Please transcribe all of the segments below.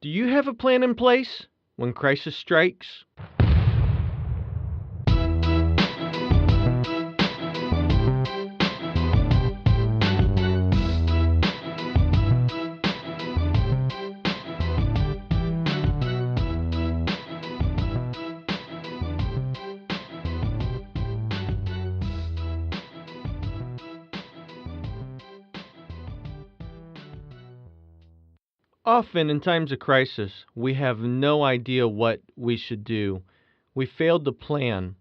Do you have a plan in place when crisis strikes? Often in times of crisis, we have no idea what we should do. We failed to plan.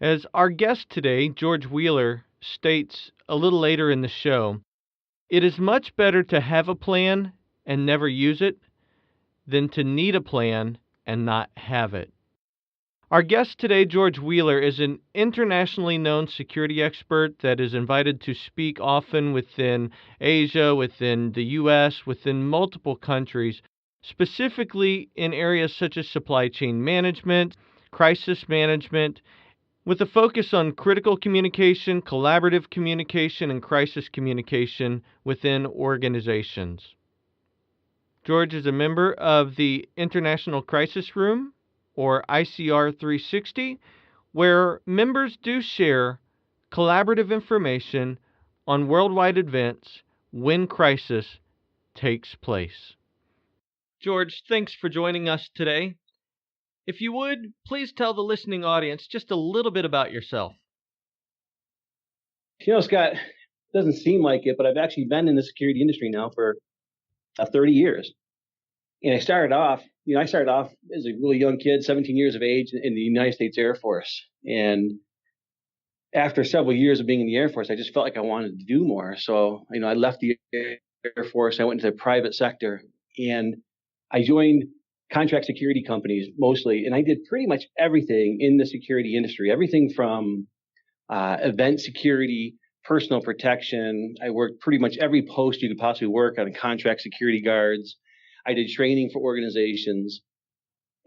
As our guest today, George Wheeler, states a little later in the show, it is much better to have a plan and never use it than to need a plan and not have it. Our guest today, George Wheeler, is an internationally known security expert that is invited to speak often within Asia, within the U.S., within multiple countries, specifically in areas such as supply chain management, crisis management, with a focus on critical communication, collaborative communication, and crisis communication within organizations. George is a member of the International Crisis Room, or ICR 360, where members do share collaborative information on worldwide events when crisis takes place. George, thanks for joining us today. If you would, please tell the listening audience just a little bit about yourself. Scott, it doesn't seem like it, but I've actually been in the security industry now for 30 years. And I started off as a really young kid, 17 years of age, in the United States Air Force. And after several years of being in the Air Force, I just felt like I wanted to do more. So, I left the Air Force. I went into the private sector, and I joined contract security companies mostly. And I did pretty much everything in the security industry, everything from event security, personal protection. I worked pretty much every post you could possibly work on, contract security guards. I did training for organizations,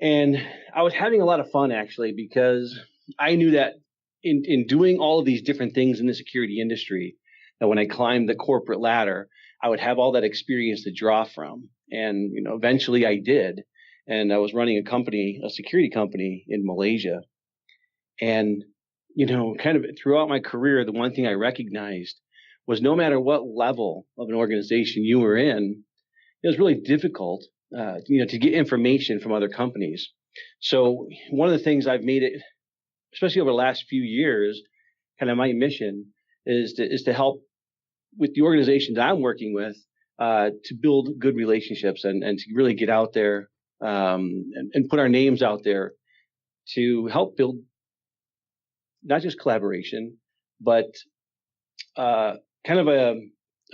and I was having a lot of fun actually, because I knew that in doing all of these different things in the security industry, that when I climbed the corporate ladder, I would have all that experience to draw from. And, eventually I did. And I was running a security company in Malaysia. And, kind of throughout my career, the one thing I recognized was no matter what level of an organization you were in, it was really difficult, to get information from other companies. So one of the things I've made it, especially over the last few years, kind of my mission is to help with the organizations I'm working with, to build good relationships and to really get out there, and put our names out there to help build not just collaboration, but kind of a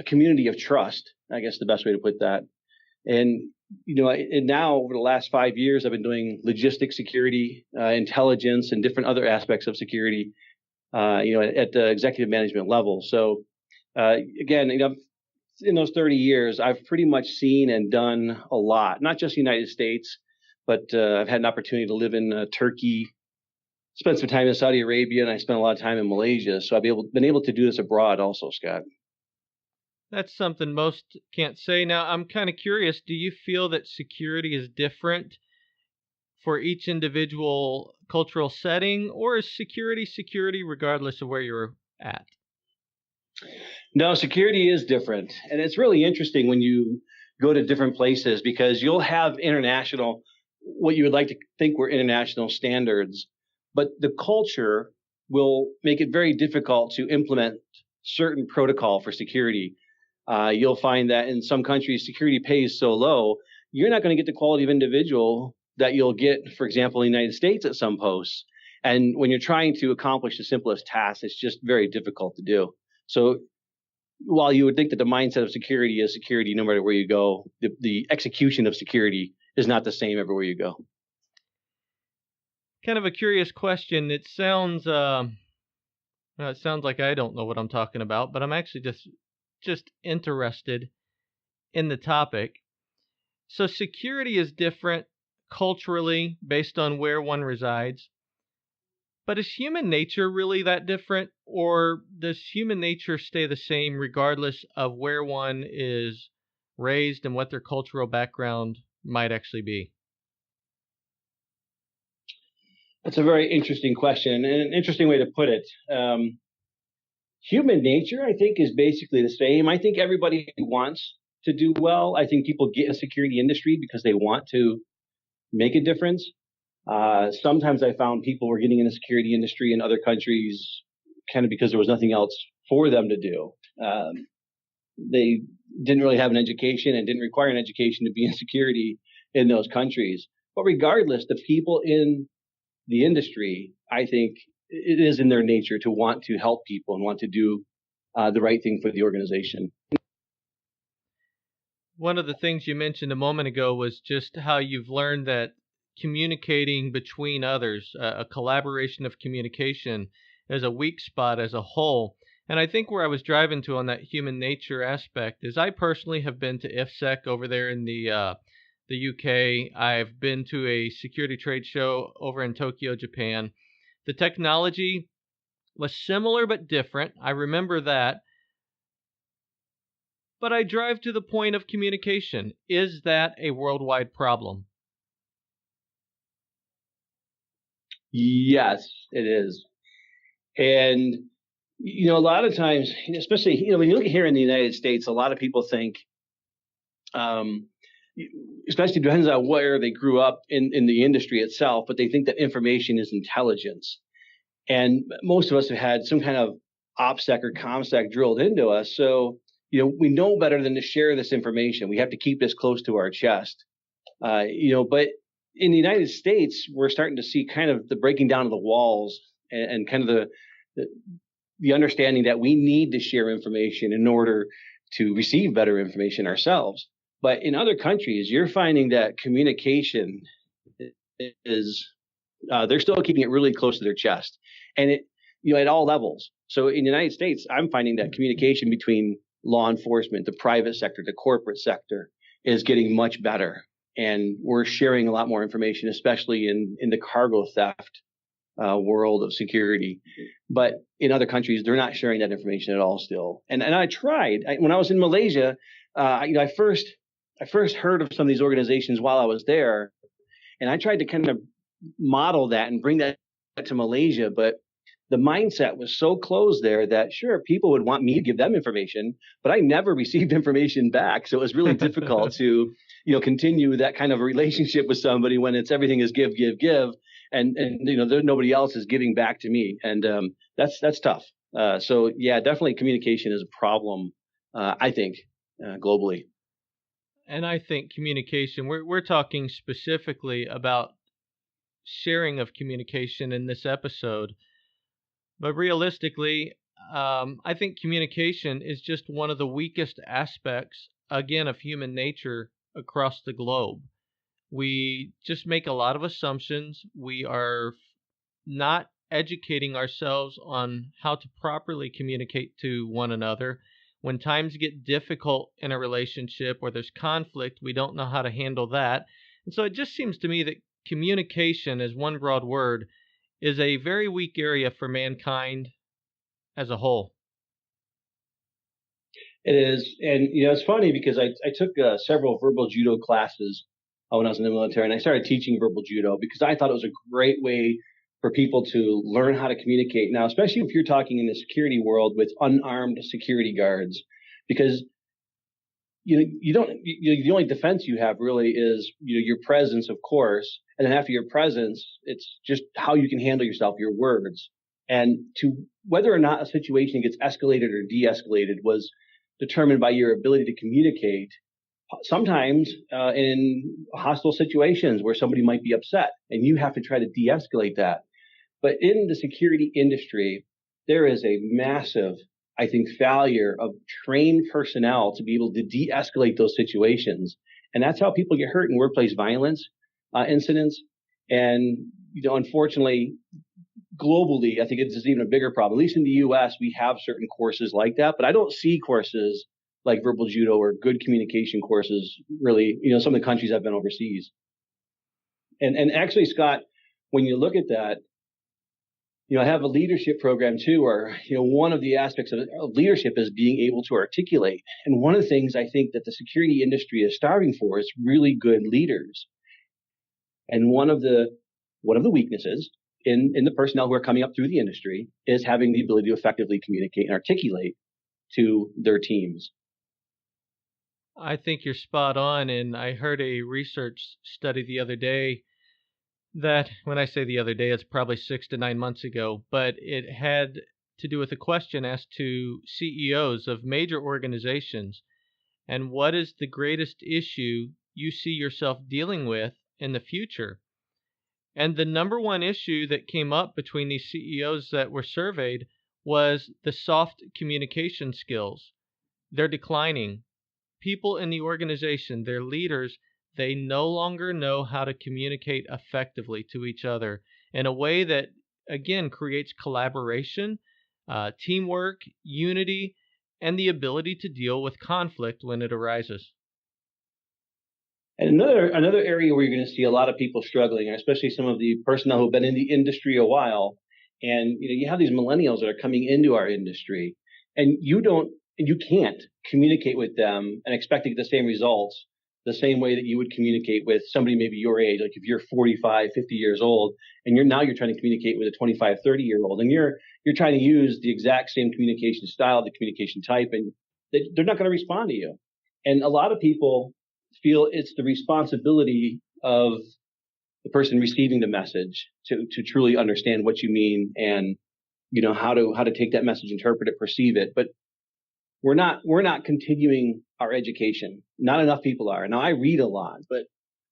community of trust, I guess the best way to put that. And, and now over the last 5 years, I've been doing logistics security, intelligence, and different other aspects of security, at the executive management level. So, again, in those 30 years, I've pretty much seen and done a lot, not just the United States, but I've had an opportunity to live in Turkey, spent some time in Saudi Arabia, and I spent a lot of time in Malaysia. So I've been able to do this abroad also, Scott. That's something most can't say. Now, I'm kind of curious, do you feel that security is different for each individual cultural setting, or is security regardless of where you're at? No, security is different. And it's really interesting when you go to different places, because you'll have what you would like to think were international standards, but the culture will make it very difficult to implement certain protocol for security. You'll find that in some countries, security pays so low, you're not going to get the quality of individual that you'll get, for example, in the United States at some posts. And when you're trying to accomplish the simplest tasks, it's just very difficult to do. So while you would think that the mindset of security is security no matter where you go, the execution of security is not the same everywhere you go. Kind of a curious question. It sounds like I don't know what I'm talking about, but I'm actually just interested in the topic. So security is different culturally based on where one resides. But is human nature really that different, or does human nature stay the same regardless of where one is raised and what their cultural background might actually be? That's a very interesting question and an interesting way to put it. Human nature, I think, is basically the same. I think everybody wants to do well. I think people get in the security industry because they want to make a difference. Sometimes I found people were getting in the security industry in other countries kind of because there was nothing else for them to do. They didn't really have an education and didn't require an education to be in security in those countries. But regardless, the people in the industry, I think it is in their nature to want to help people and want to do the right thing for the organization. One of the things you mentioned a moment ago was just how you've learned that communicating between others, a collaboration of communication, is a weak spot as a whole. And I think where I was driving to on that human nature aspect is I personally have been to IFSEC over there in the UK. I've been to a security trade show over in Tokyo, Japan. The technology was similar but different. I remember that. But I drive to the point of communication. Is that a worldwide problem? Yes, it is. And, a lot of times, especially, when you look here in the United States, a lot of people think, um, especially depends on where they grew up in the industry itself, but they think that information is intelligence. And most of us have had some kind of OPSEC or COMSEC drilled into us. So, we know better than to share this information. We have to keep this close to our chest. But in the United States, we're starting to see kind of the breaking down of the walls and kind of the understanding that we need to share information in order to receive better information ourselves. But in other countries, you're finding that communication is they're still keeping it really close to their chest, and at all levels. So in the United States, I'm finding that communication between law enforcement, the private sector, the corporate sector is getting much better, and we're sharing a lot more information, especially in the cargo theft world of security. But in other countries, they're not sharing that information at all still. And I tried when I was in Malaysia. I first heard of some of these organizations while I was there, and I tried to kind of model that and bring that to Malaysia. But the mindset was so closed there that sure, people would want me to give them information, but I never received information back. So it was really difficult to, continue that kind of relationship with somebody when it's everything is give, give, give. And nobody else is giving back to me. And that's tough. So yeah, definitely communication is a problem, I think, globally. And I think communication, we're talking specifically about sharing of communication in this episode. But realistically, I think communication is just one of the weakest aspects, again, of human nature across the globe. We just make a lot of assumptions. We are not educating ourselves on how to properly communicate to one another. When times get difficult in a relationship or there's conflict, we don't know how to handle that. And so it just seems to me that communication, as one broad word, is a very weak area for mankind as a whole. It is. And, it's funny because I took several verbal judo classes when I was in the military, and I started teaching verbal judo because I thought it was a great way for people to learn how to communicate. Now, especially if you're talking in the security world with unarmed security guards, because the only defense you have really is your presence, of course, and then after your presence, it's just how you can handle yourself, your words, and to whether or not a situation gets escalated or de-escalated was determined by your ability to communicate. Sometimes in hostile situations where somebody might be upset, and you have to try to de-escalate that. But in the security industry, there is a massive, I think, failure of trained personnel to be able to de-escalate those situations. And that's how people get hurt in workplace violence incidents. And, unfortunately, globally, I think it's even a bigger problem. At least in the U.S., we have certain courses like that, but I don't see courses like verbal judo or good communication courses really, some of the countries I've been overseas. And actually, Scott, when you look at that, I have a leadership program too, where, one of the aspects of leadership is being able to articulate. And one of the things I think that the security industry is starving for is really good leaders. And one of the weaknesses in the personnel who are coming up through the industry is having the ability to effectively communicate and articulate to their teams. I think you're spot on. And I heard a research study the other day that, when I say the other day, it's probably 6 to 9 months ago, but it had to do with a question asked to CEOs of major organizations. And what is the greatest issue you see yourself dealing with in the future? And the number one issue that came up between these CEOs that were surveyed was the soft communication skills. They're declining. People in the organization, their leaders, they no longer know how to communicate effectively to each other in a way that, again, creates collaboration, teamwork, unity, and the ability to deal with conflict when it arises. And another area where you're going to see a lot of people struggling, especially some of the personnel who've been in the industry a while, and you have these millennials that are coming into our industry, and you can't communicate with them and expect to get the same results the same way that you would communicate with somebody maybe your age. Like if you're 45, 50 years old, and you're trying to communicate with a 25, 30-year-old, and you're trying to use the exact same communication style, the communication type, and they're not going to respond to you. And a lot of people feel it's the responsibility of the person receiving the message to truly understand what you mean and how to take that message, interpret it, perceive it. But we're not continuing our education. Not enough people are. Now I read a lot, but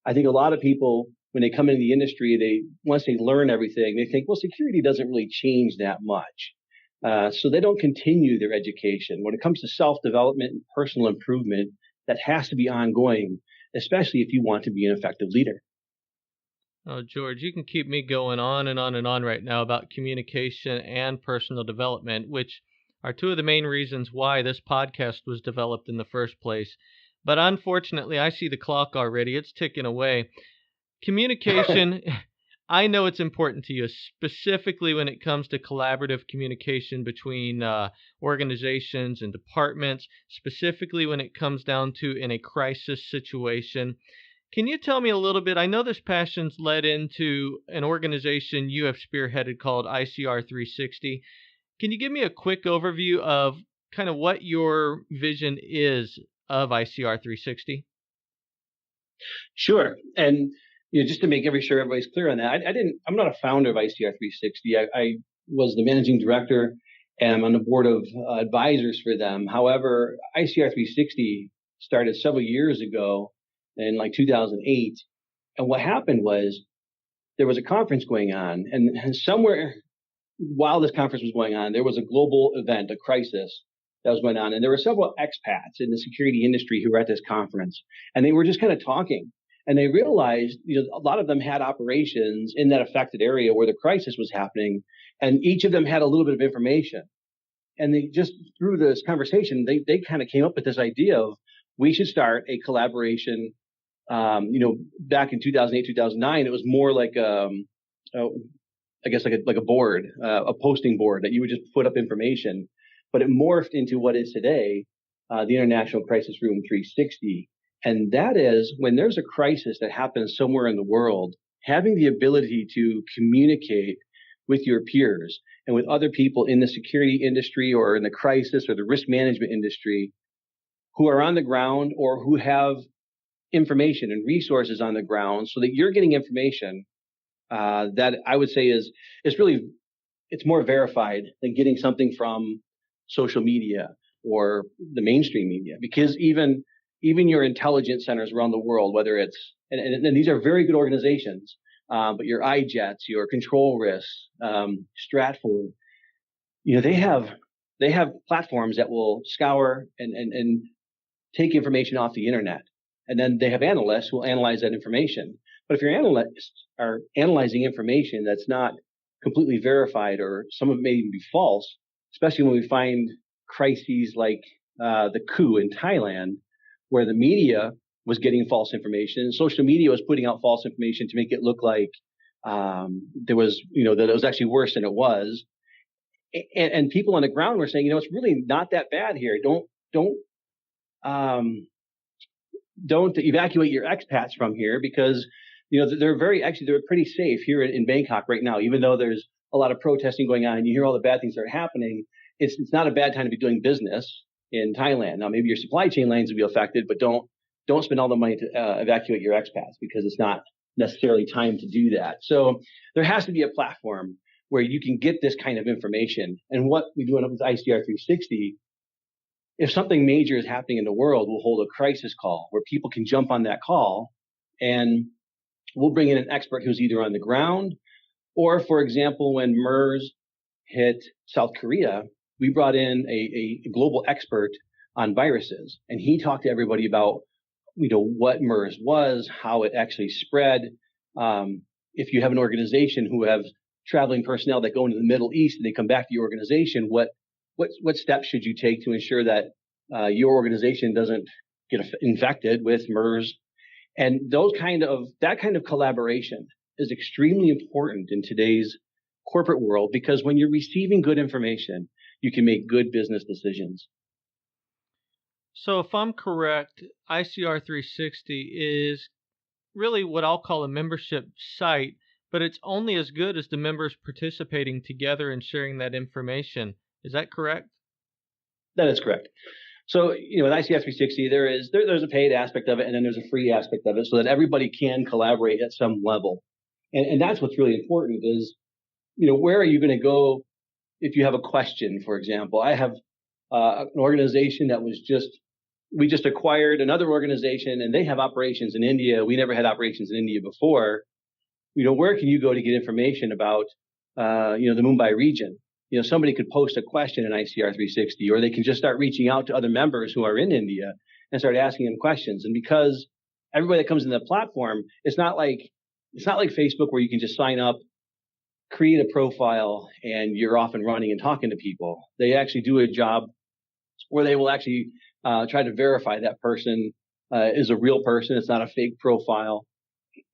I think a lot of people, when they come into the industry, once they learn everything, they think, well, security doesn't really change that much. So they don't continue their education. When it comes to self-development and personal improvement, that has to be ongoing, especially if you want to be an effective leader. Oh, George, you can keep me going on and on and on right now about communication and personal development, which are two of the main reasons why this podcast was developed in the first place. But unfortunately, I see the clock already. It's ticking away. Communication, I know it's important to you, specifically when it comes to collaborative communication between organizations and departments, specifically when it comes down to in a crisis situation. Can you tell me a little bit? I know this passion's led into an organization you have spearheaded called ICR 360. Can you give me a quick overview of kind of what your vision is of ICR 360? Sure. And just to make sure everybody's clear on that, I'm not a founder of ICR 360. I was the managing director and I'm on the board of advisors for them. However, ICR 360 started several years ago in like 2008. And what happened was there was a conference going on, and somewhere while this conference was going on, there was a global event, a crisis that was going on. And there were several expats in the security industry who were at this conference, and they were just kind of talking. And they realized, a lot of them had operations in that affected area where the crisis was happening, and each of them had a little bit of information. And they just, through this conversation, they kind of came up with this idea of we should start a collaboration. Back in 2008, 2009, it was more like, I guess like a board, a posting board that you would just put up information, but it morphed into what is today, the International Crisis Room 360. And that is when there's a crisis that happens somewhere in the world, having the ability to communicate with your peers and with other people in the security industry or in the crisis or the risk management industry who are on the ground or who have information and resources on the ground, so that you're getting information that I would say is really, it's more verified than getting something from social media or the mainstream media. Because even your intelligence centers around the world, whether it's and these are very good organizations, but your iJets, your Control Risk, Stratfor, they have platforms that will scour and take information off the internet. And then they have analysts who will analyze that information. But if your analysts are analyzing information that's not completely verified, or some of it may even be false, especially when we find crises like the coup in Thailand, where the media was getting false information, and social media was putting out false information to make it look like there was, that it was actually worse than it was. And people on the ground were saying, it's really not that bad here. Um, don't evacuate your expats from here because, they're they're pretty safe here in Bangkok right now, even though there's a lot of protesting going on and you hear all the bad things that are happening. It's not a bad time to be doing business in Thailand. Now, maybe your supply chain lanes will be affected, but don't spend all the money to evacuate your expats because it's not necessarily time to do that. So there has to be a platform where you can get this kind of information. And what we do with ICR 360, if something major is happening in the world, we'll hold a crisis call where people can jump on that call and we'll bring in an expert who's either on the ground or, for example, when MERS hit South Korea, we brought in a global expert on viruses, and he talked to everybody about, what MERS was, how it actually spread. If you have an organization who have traveling personnel that go into the Middle East and they come back to your organization, what steps should you take to ensure that your organization doesn't get infected with MERS? And that kind of collaboration is extremely important in today's corporate world, because when you're receiving good information, you can make good business decisions. So if I'm correct, ICR 360 is really what I'll call a membership site, but it's only as good as the members participating together and sharing that information. Is that correct? That is correct. So, with ICR 360, there's a paid aspect of it, and then there's a free aspect of it, so that everybody can collaborate at some level. And that's what's really important is, where are you going to go if you have a question, for example? I have an organization that we just acquired another organization, and they have operations in India. We never had operations in India before. Where can you go to get information about, the Mumbai region? Somebody could post a question in ICR 360, or they can just start reaching out to other members who are in India and start asking them questions. And because everybody that comes in the platform, it's not like Facebook where you can just sign up, create a profile, and you're off and running and talking to people. They actually do a job where they will actually try to verify that person is a real person. It's not a fake profile.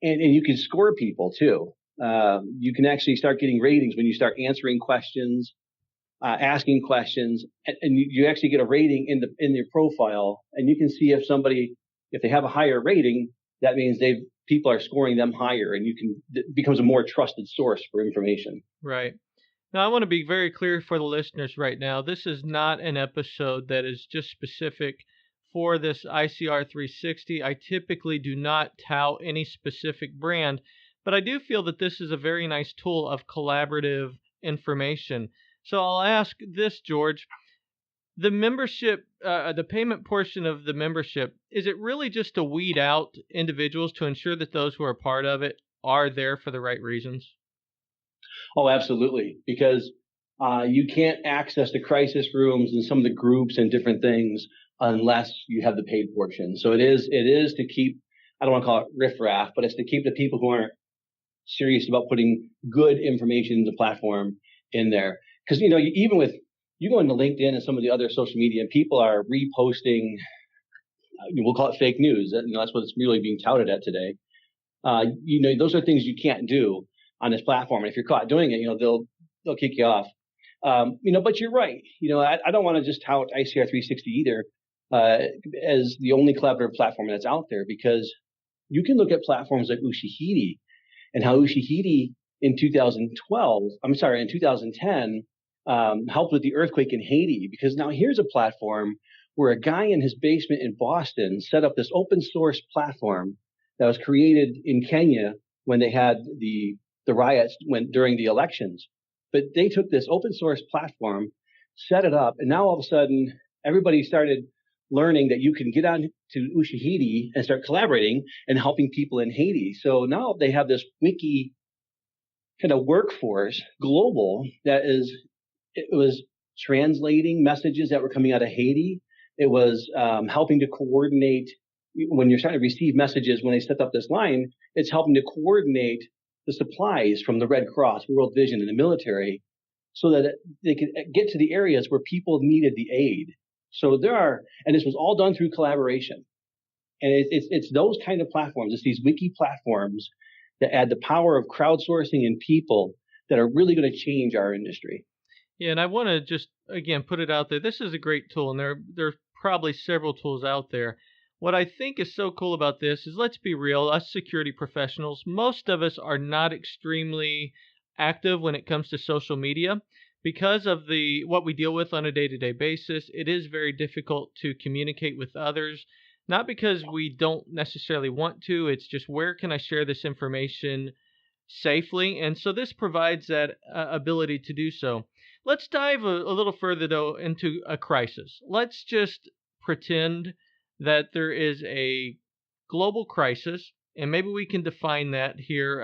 And you can score people too. You can actually start getting ratings when you start answering questions, asking questions, and you actually get a rating in your profile, and you can see if they have a higher rating, that means people are scoring them higher, and it becomes a more trusted source for information. Right. Now, I want to be very clear for the listeners right now. This is not an episode that is just specific for this ICR 360. I typically do not tout any specific brand, but I do feel that this is a very nice tool of collaborative information. So I'll ask this, George. The membership, the payment portion of the membership, is it really just to weed out individuals to ensure that those who are part of it are there for the right reasons? Oh, absolutely. Because you can't access the crisis rooms and some of the groups and different things unless you have the paid portion. So it is to keep, I don't want to call it riffraff, but it's to keep the people who aren't serious about putting good information in the platform in there. Because, even with, you go into LinkedIn and some of the other social media, and people are reposting, we'll call it fake news. That's what it's really being touted at today. Those are things you can't do on this platform. And if you're caught doing it, they'll kick you off. But you're right. I don't want to just tout ICR 360 either as the only collaborative platform that's out there, because you can look at platforms like Ushahidi and how Ushahidi in 2010 helped with the earthquake in Haiti, because now here's a platform where a guy in his basement in Boston set up this open source platform that was created in Kenya when they had the riots during the elections. But they took this open source platform, set it up, and now all of a sudden everybody started learning that you can get on to Ushahidi and start collaborating and helping people in Haiti. So now they have this wiki kind of workforce global it was translating messages that were coming out of Haiti. It was helping to coordinate when you're starting to receive messages. When they set up this line, it's helping to coordinate the supplies from the Red Cross, World Vision, and the military, so that they could get to the areas where people needed the aid. So and this was all done through collaboration. And it's those kind of platforms, it's these wiki platforms that add the power of crowdsourcing and people that are really going to change our industry. Yeah, and I want to just again put it out there. This is a great tool, and there's probably several tools out there. What I think is so cool about this is, let's be real, us security professionals, most of us are not extremely active when it comes to social media because of the what we deal with on a day-to-day basis. It is very difficult to communicate with others, not because we don't necessarily want to. It's just, where can I share this information safely? And so this provides that ability to do so. Let's dive a little further, though, into a crisis. Let's just pretend that there is a global crisis, and maybe we can define that here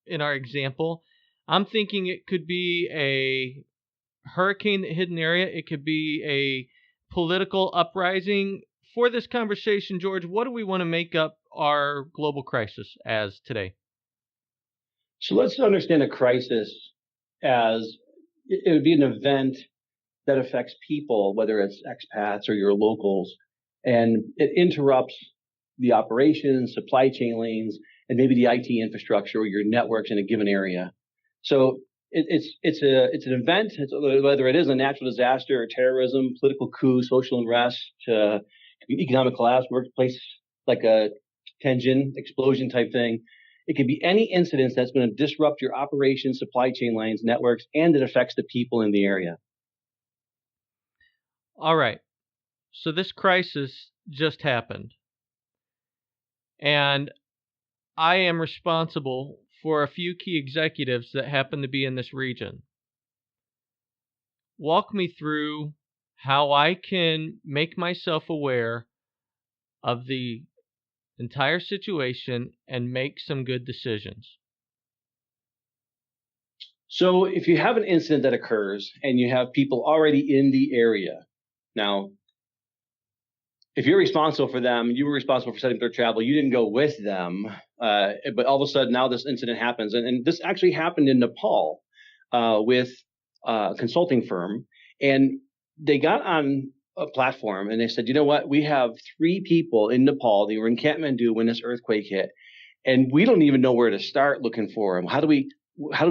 in our example. I'm thinking it could be a hurricane that hit an area. It could be a political uprising. For this conversation, George, what do we want to make up our global crisis as today? So let's understand a crisis as it would be an event that affects people, whether it's expats or your locals, and it interrupts the operations, supply chain lanes, and maybe the IT infrastructure or your networks in a given area. So it's an event, whether it is a natural disaster or terrorism, political coup, social unrest, economic collapse, workplace like a Tenjin explosion type thing. It could be any incident that's going to disrupt your operations, supply chain lines, networks, and it affects the people in the area. All right. So this crisis just happened, and I am responsible for a few key executives that happen to be in this region. Walk me through how I can make myself aware of the entire situation and make some good decisions. So if you have an incident that occurs and you have people already in the area, now, if you're responsible for them, you were responsible for setting their travel, you didn't go with them, but all of a sudden now this incident happens. And this actually happened in Nepal with a consulting firm. And they got on a platform and they said, you know what, we have 3 people in Nepal. They were in Kathmandu when this earthquake hit. And we don't even know where to start looking for them. How do we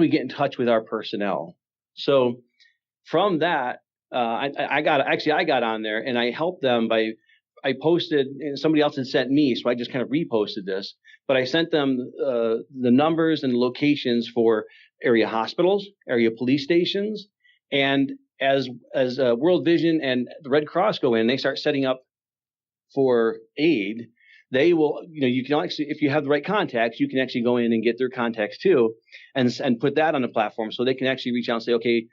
get in touch with our personnel? So from that, I got on there and I helped them I posted, and somebody else had sent me, so I just kind of reposted this. But I sent them the numbers and locations for area hospitals, area police stations, and as World Vision and the Red Cross go in, they start setting up for aid. They will, you can actually, if you have the right contacts, you can actually go in and get their contacts too, and put that on the platform so they can actually reach out and say, okay,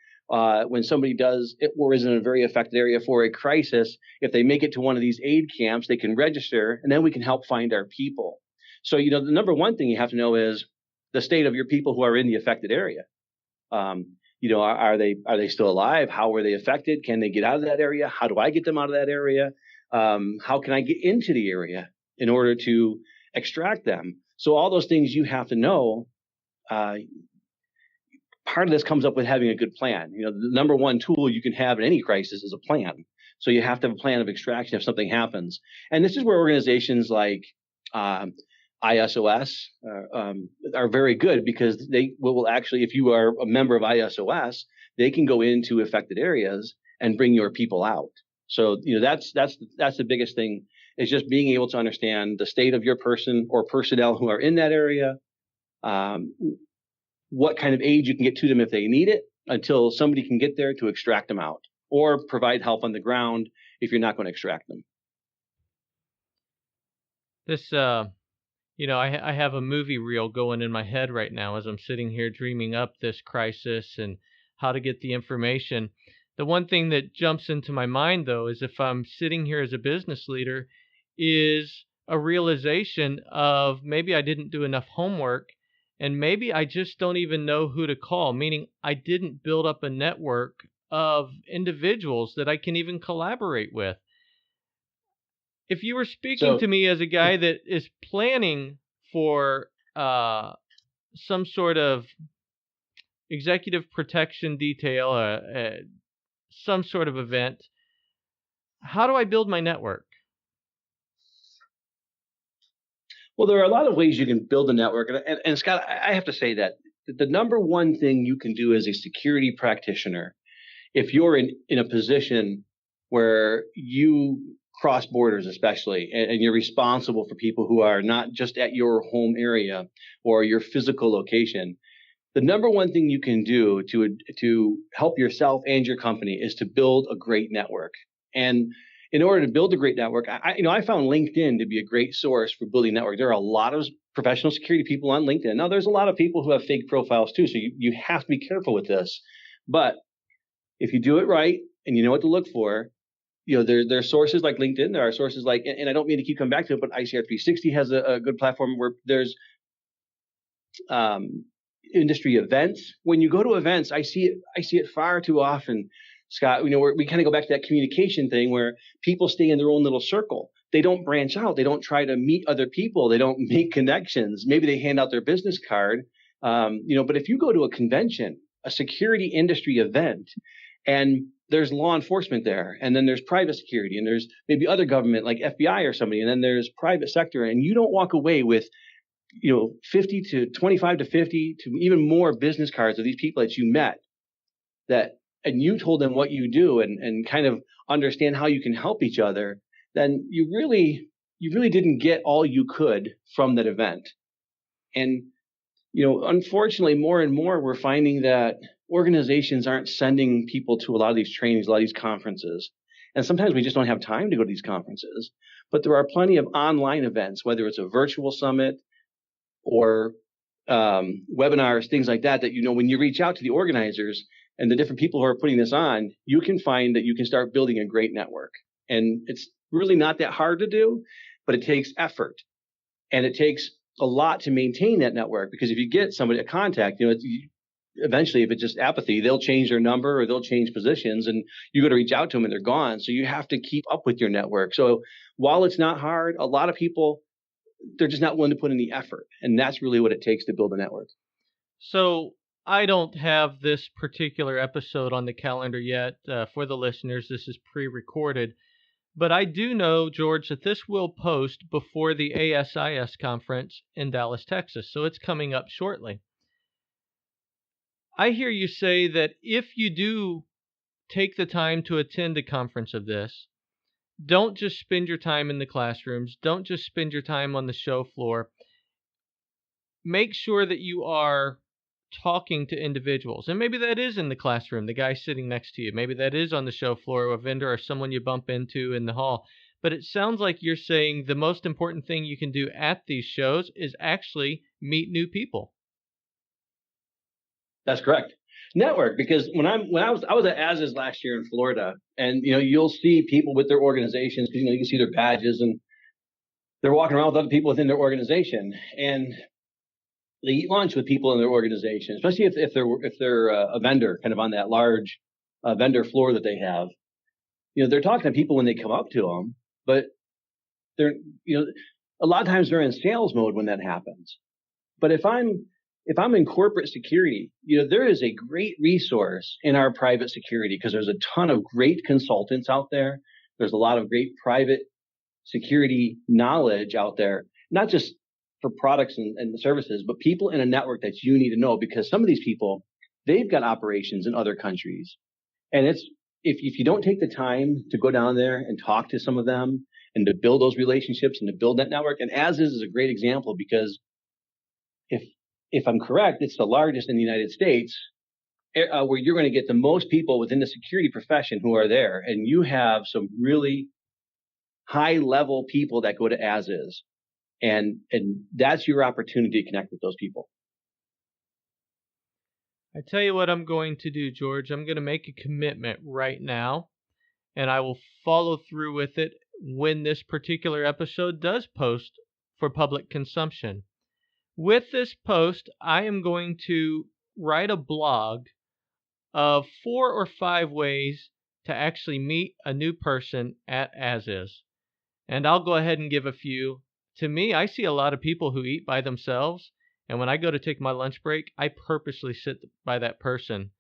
when somebody does it or is in a very affected area for a crisis, if they make it to one of these aid camps, they can register, and then we can help find our people. So, the number one thing you have to know is the state of your people who are in the affected area. Are they still alive? How were they affected? Can they get out of that area? How do I get them out of that area? How can I get into the area in order to extract them? So all those things you have to know. Part of this comes up with having a good plan. The number one tool you can have in any crisis is a plan. So you have to have a plan of extraction if something happens. And this is where organizations like ISOS are very good, because they will actually, if you are a member of ISOS, they can go into affected areas and bring your people out. So that's the biggest thing, is just being able to understand the state of your person or personnel who are in that area. What kind of aid you can get to them if they need it, until somebody can get there to extract them out, or provide help on the ground if you're not going to extract them. This, I have a movie reel going in my head right now as I'm sitting here dreaming up this crisis and how to get the information. The one thing that jumps into my mind, though, is if I'm sitting here as a business leader, is a realization of maybe I didn't do enough homework, and maybe I just don't even know who to call, meaning I didn't build up a network of individuals that I can even collaborate with. If you were speaking to me as a guy that is planning for some sort of executive protection detail, some sort of event, how do I build my network? Well, there are a lot of ways you can build a network. And Scott, I have to say that the number one thing you can do as a security practitioner, if you're in a position where you cross borders, especially, and you're responsible for people who are not just at your home area or your physical location, the number one thing you can do to help yourself and your company is to build a great network. And in order to build a great network, I found LinkedIn to be a great source for building network. There are a lot of professional security people on LinkedIn. Now, there's a lot of people who have fake profiles too, so you have to be careful with this. But if you do it right and you know what to look for, there are sources like LinkedIn. There are sources like, and I don't mean to keep coming back to it, but ICR360 has a good platform where there's industry events. When you go to events, I see it far too often, Scott. We kind of go back to that communication thing where people stay in their own little circle. They don't branch out. They don't try to meet other people. They don't make connections. Maybe they hand out their business card. But if you go to a convention, a security industry event, and there's law enforcement there, and then there's private security, and there's maybe other government like FBI or somebody, and then there's private sector, and you don't walk away with 50 to 25 to 50 to even more business cards of these people that you met, and you told them what you do and kind of understand how you can help each other, then you really didn't get all you could from that event. And unfortunately, more and more we're finding that organizations aren't sending people to a lot of these trainings, a lot of these conferences. And sometimes we just don't have time to go to these conferences. But there are plenty of online events, whether it's a virtual summit or webinars, things like that, when you reach out to the organizers and the different people who are putting this on, you can find that you can start building a great network. And it's really not that hard to do, but it takes effort. And it takes a lot to maintain that network, because if you get somebody to contact, eventually, if it's just apathy, they'll change their number or they'll change positions, and you got to reach out to them and they're gone. So you have to keep up with your network. So while it's not hard, a lot of people, they're just not willing to put in the effort. And that's really what it takes to build a network. So I don't have this particular episode on the calendar yet. For the listeners, this is pre-recorded. But I do know, George, that this will post before the ASIS conference in Dallas, Texas. So it's coming up shortly. I hear you say that if you do take the time to attend a conference of this, don't just spend your time in the classrooms. Don't just spend your time on the show floor. Make sure that you are talking to individuals. And maybe that is in the classroom, the guy sitting next to you. Maybe that is on the show floor, a vendor or someone you bump into in the hall. But it sounds like you're saying the most important thing you can do at these shows is actually meet new people. That's correct. Network, because I was at ASIS last year in Florida, and you'll see people with their organizations, because you can see their badges, and they're walking around with other people within their organization, and they eat lunch with people in their organization, especially if they're a vendor, kind of on that large vendor floor that they have. They're talking to people when they come up to them, but they're a lot of times they're in sales mode when that happens. But if I'm in corporate security, there is a great resource in our private security, because there's a ton of great consultants out there. There's a lot of great private security knowledge out there, not just for products and services, but people in a network that you need to know, because some of these people, they've got operations in other countries. And if you don't take the time to go down there and talk to some of them and to build those relationships and to build that network, and ASIS is a great example, because if I'm correct, it's the largest in the United States, where you're going to get the most people within the security profession who are there. And you have some really high level people that go to ASIS. And that's your opportunity to connect with those people. I tell you what I'm going to do, George. I'm going to make a commitment right now, and I will follow through with it when this particular episode does post for public consumption. With this post, I am going to write a blog of 4 or 5 ways to actually meet a new person at ASIS. And I'll go ahead and give a few. To me, I see a lot of people who eat by themselves, and when I go to take my lunch break, I purposely sit by that person.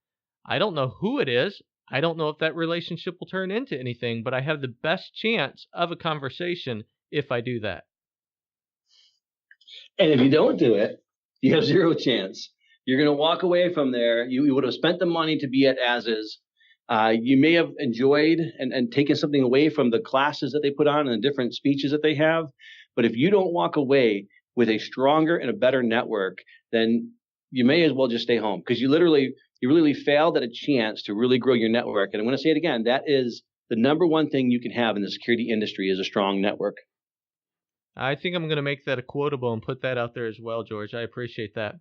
I don't know who it is. I don't know if that relationship will turn into anything, but I have the best chance of a conversation if I do that. And if you don't do it, you have zero chance. You're going to walk away from there. You would have spent the money to be at as is. You may have enjoyed and taken something away from the classes that they put on and the different speeches that they have. But if you don't walk away with a stronger and a better network, then you may as well just stay home, because you really failed at a chance to really grow your network. And I'm going to say it again, that is the number one thing you can have in the security industry is a strong network. I think I'm going to make that a quotable and put that out there as well, George. I appreciate that.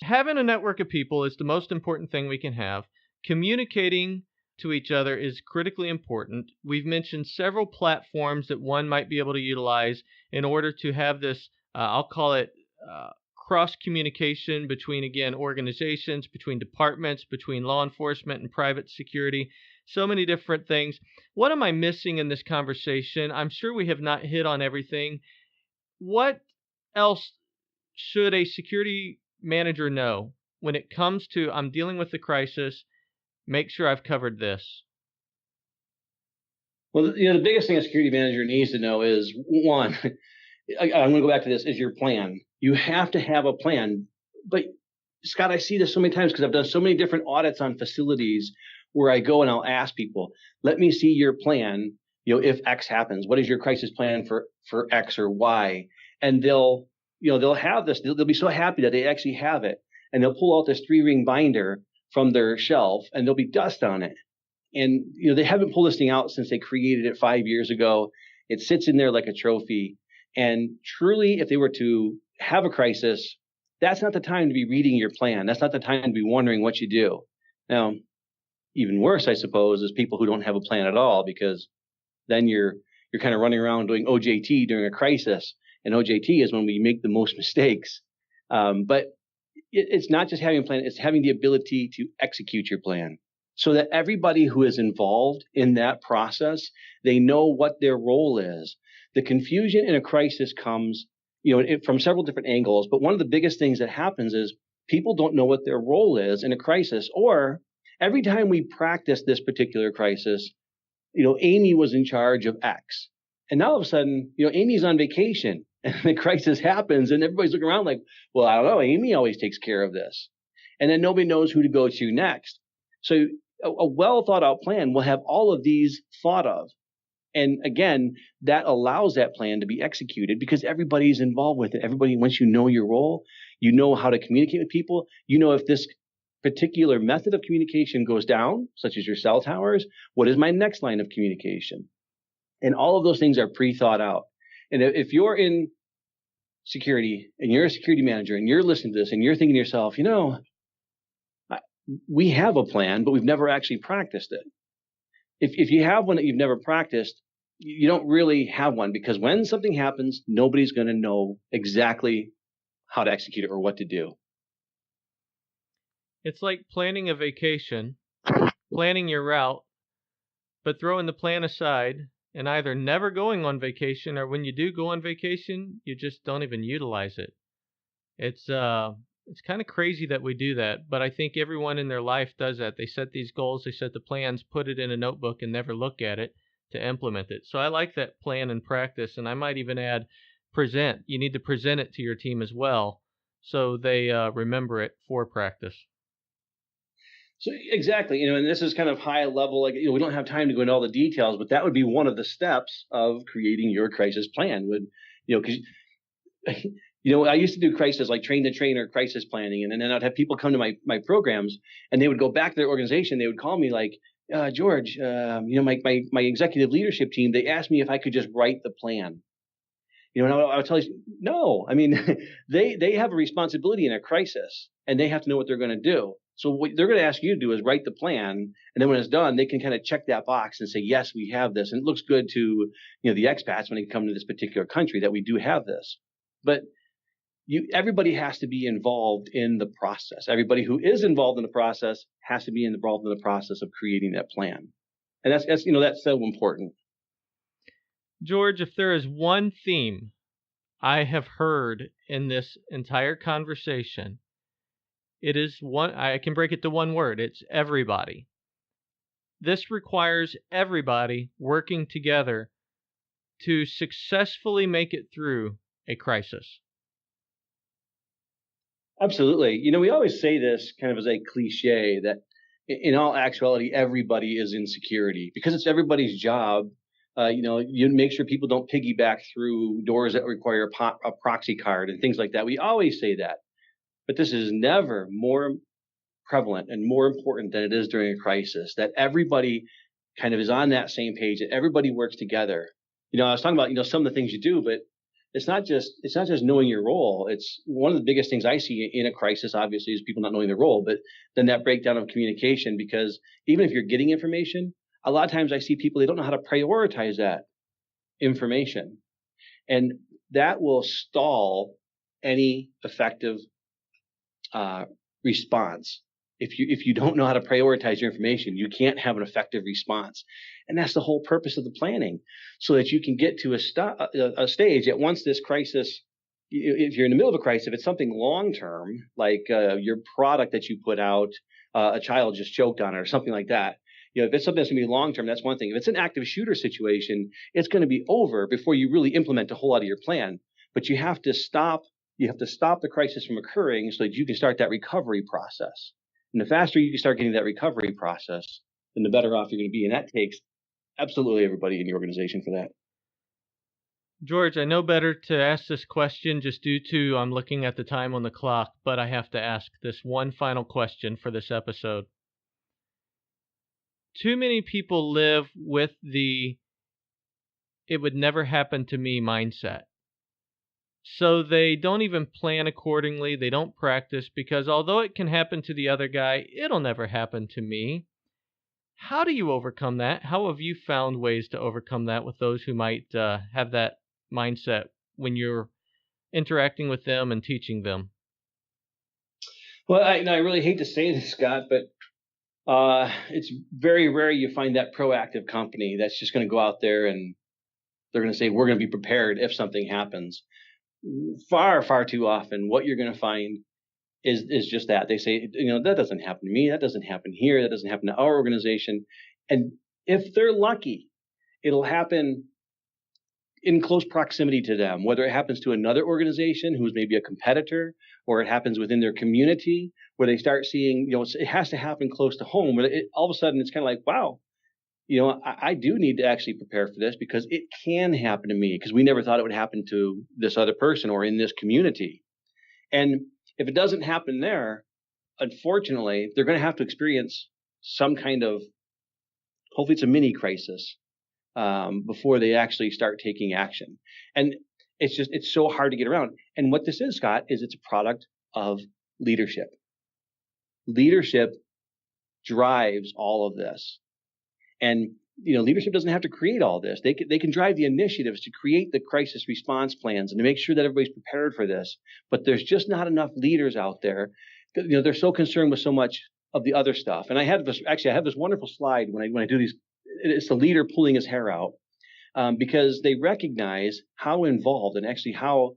Having a network of people is the most important thing we can have. Communicating to each other is critically important. We've mentioned several platforms that one might be able to utilize in order to have this, I'll call it cross communication between, again, organizations, between departments, between law enforcement and private security. So many different things. What am I missing in this conversation? I'm sure we have not hit on everything. What else should a security manager know when it comes to, I'm dealing with the crisis, make sure I've covered this? Well, the biggest thing a security manager needs to know is, one, I'm going to go back to this, is your plan. You have to have a plan. But Scott, I see this so many times because I've done so many different audits on facilities where I go and I'll ask people, let me see your plan. If X happens, what is your crisis plan for X or Y? And they'll have this. They'll be so happy that they actually have it, and they'll pull out this 3-ring binder from their shelf, and there'll be dust on it. And they haven't pulled this thing out since they created it 5 years ago. It sits in there like a trophy. And truly, if they were to have a crisis, that's not the time to be reading your plan. That's not the time to be wondering what you do. Now, even worse, I suppose, is people who don't have a plan at all, because then you're kind of running around doing OJT during a crisis. And OJT is when we make the most mistakes. But it's not just having a plan, it's having the ability to execute your plan, so that everybody who is involved in that process, they know what their role is. The confusion in a crisis comes, from several different angles. But one of the biggest things that happens is people don't know what their role is in a crisis. Or every time we practice this particular crisis, Amy was in charge of X. And now all of a sudden, Amy's on vacation and the crisis happens and everybody's looking around like, well, I don't know, Amy always takes care of this. And then nobody knows who to go to next. So a well thought out plan will have all of these thought of. And again, that allows that plan to be executed because everybody's involved with it. Everybody, once you know your role, you know how to communicate with people. If this particular method of communication goes down, such as your cell towers, what is my next line of communication? And all of those things are pre-thought out. And if you're in security and you're a security manager and you're listening to this and you're thinking to yourself, we have a plan, but we've never actually practiced it. If you have one that you've never practiced, you don't really have one, because when something happens, nobody's going to know exactly how to execute it or what to do. It's like planning a vacation, planning your route, but throwing the plan aside and either never going on vacation, or when you do go on vacation, you just don't even utilize it. It's kind of crazy that we do that, but I think everyone in their life does that. They set these goals, they set the plans, put it in a notebook, and never look at it to implement it. So I like that plan and practice, and I might even add present. You need to present it to your team as well so they remember it for practice. So exactly, and this is kind of high level. Like, we don't have time to go into all the details, but that would be one of the steps of creating your crisis plan. Because I used to do crisis, like train the trainer crisis planning, and then I'd have people come to my programs, and they would go back to their organization. They would call me like, George, my executive leadership team, they asked me if I could just write the plan. And I would tell you, no. I mean, they have a responsibility in a crisis, and they have to know what they're going to do. So what they're going to ask you to do is write the plan, and then when it's done, they can kind of check that box and say, yes, we have this, and it looks good to the expats when they come to this particular country that we do have this. But everybody has to be involved in the process. Everybody who is involved in the process has to be involved in the process of creating that plan, and that's so important. George, if there is one theme I have heard in this entire conversation, it is one. I can break it to one word. It's everybody. This requires everybody working together to successfully make it through a crisis. Absolutely. We always say this kind of as a cliche that in all actuality, everybody is in security because it's everybody's job. You make sure people don't piggyback through doors that require a proxy card and things like that. We always say that, but this is never more prevalent and more important than it is during a crisis, that everybody kind of is on that same page, that everybody works together. I was talking about, some of the things you do, but it's not just knowing your role. It's one of the biggest things I see in a crisis, obviously, is people not knowing their role, but then that breakdown of communication, because even if you're getting information, a lot of times I see people, they don't know how to prioritize that information. And that will stall any effective response. If you don't know how to prioritize your information, you can't have an effective response. And that's the whole purpose of the planning, so that you can get to a stage that once this crisis, if you're in the middle of a crisis, if it's something long term, like your product that you put out, a child just choked on it or something like that. If it's something that's going to be long term, that's one thing. If it's an active shooter situation, it's going to be over before you really implement a whole lot of your plan. But you have to stop the crisis from occurring so that you can start that recovery process. And the faster you can start getting that recovery process, then the better off you're going to be. And that takes absolutely everybody in the organization for that. George, I know better to ask this question just due to I'm looking at the time on the clock, but I have to ask this one final question for this episode. Too many people live with the "it would never happen to me" mindset. So they don't even plan accordingly. They don't practice because although it can happen to the other guy, it'll never happen to me. How do you overcome that? How have you found ways to overcome that with those who might have that mindset when you're interacting with them and teaching them? Well, I really hate to say this, Scott, but it's very rare you find that proactive company that's just going to go out there and they're going to say, we're going to be prepared if something happens. Far, far too often, what you're going to find is just that. They say, that doesn't happen to me. That doesn't happen here. That doesn't happen to our organization. And if they're lucky, it'll happen in close proximity to them, whether it happens to another organization who's maybe a competitor, or it happens within their community where they start seeing, it has to happen close to home. Where all of a sudden it's kind of like, wow, I do need to actually prepare for this because it can happen to me, because we never thought it would happen to this other person or in this community. And if it doesn't happen there, unfortunately, they're going to have to experience some kind of, hopefully it's a mini crisis, before they actually start taking action. And it's so hard to get around. And what this is, Scott, is it's a product of leadership. Leadership drives all of this. And leadership doesn't have to create all this. They can drive the initiatives to create the crisis response plans and to make sure that everybody's prepared for this. But there's just not enough leaders out there. They're so concerned with so much of the other stuff. And I have this wonderful slide when I do these. It's the leader pulling his hair out, because they recognize how involved and actually how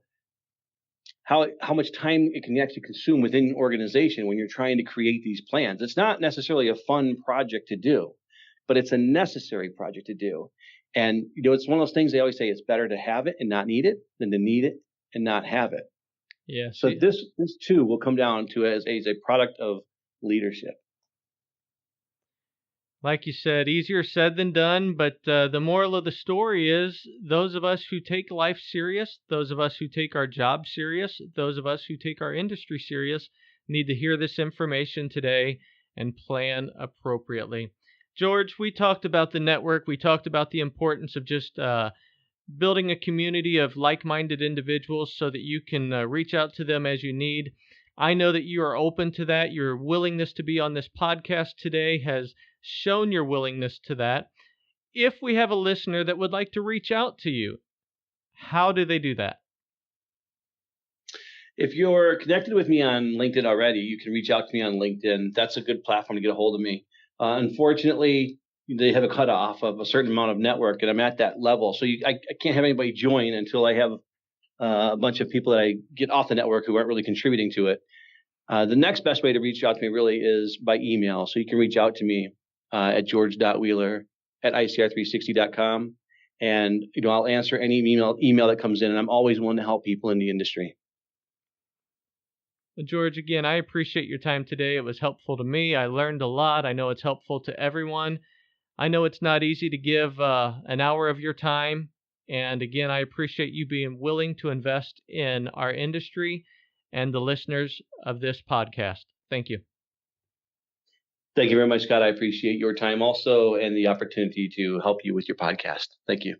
much time it can actually consume within an organization when you're trying to create these plans. It's not necessarily a fun project to do, but it's a necessary project to do. And it's one of those things they always say, it's better to have it and not need it than to need it and not have it. Yeah. So this too will come down to as a product of leadership. Like you said, easier said than done, but the moral of the story is those of us who take life serious, those of us who take our job serious, those of us who take our industry serious need to hear this information today and plan appropriately. George, we talked about the network. We talked about the importance of just building a community of like-minded individuals so that you can reach out to them as you need. I know that you are open to that. Your willingness to be on this podcast today has shown your willingness to that. If we have a listener that would like to reach out to you, how do they do that? If you're connected with me on LinkedIn already, you can reach out to me on LinkedIn. That's a good platform to get a hold of me. Unfortunately, they have a cutoff of a certain amount of network, and I'm at that level. So I can't have anybody join until I have a bunch of people that I get off the network who aren't really contributing to it. The next best way to reach out to me really is by email. So you can reach out to me at george.wheeler@icr360.com. And I'll answer any email that comes in, and I'm always willing to help people in the industry. George, again, I appreciate your time today. It was helpful to me. I learned a lot. I know it's helpful to everyone. I know it's not easy to give an hour of your time. And again, I appreciate you being willing to invest in our industry and the listeners of this podcast. Thank you. Thank you very much, Scott. I appreciate your time also and the opportunity to help you with your podcast. Thank you.